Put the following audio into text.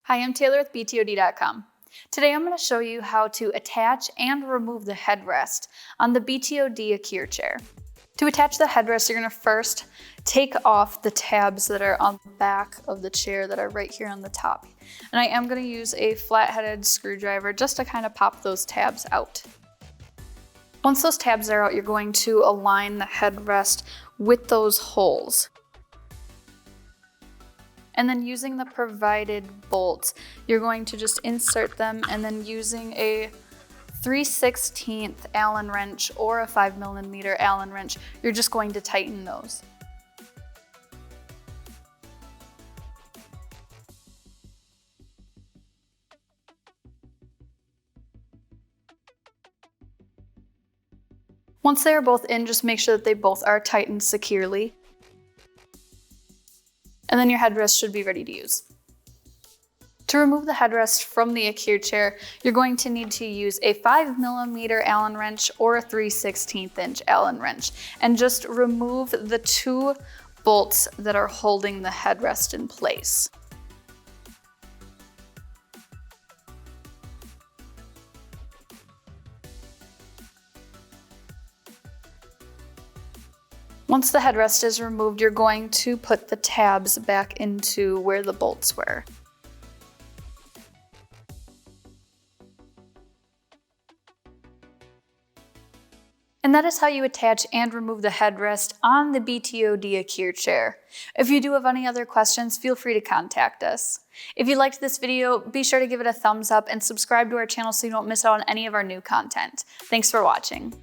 Hi, I'm Taylor with BTOD.com. Today I'm going to show you how to attach and remove the headrest on the BTOD Akir chair. To attach the headrest, you're going to first take off the tabs that are on the back of the chair that are right here on the top. And I am going to use a flat-headed screwdriver just to kind of pop those tabs out. Once those tabs are out, you're going to align the headrest with those holes. And then using the provided bolts, you're going to just insert them, and then using a 3/16 Allen wrench or a 5mm Allen wrench, you're just going to tighten those. Once they are both in, just make sure that they both are tightened securely. And then your headrest should be ready to use. To remove the headrest from the Akir chair, you're going to need to use a 5mm Allen wrench or a 3/16" Allen wrench, and just remove the two bolts that are holding the headrest in place. Once the headrest is removed, you're going to put the tabs back into where the bolts were. And that is how you attach and remove the headrest on the BTOD Akir chair. If you do have any other questions, feel free to contact us. If you liked this video, be sure to give it a thumbs up and subscribe to our channel so you don't miss out on any of our new content. Thanks for watching.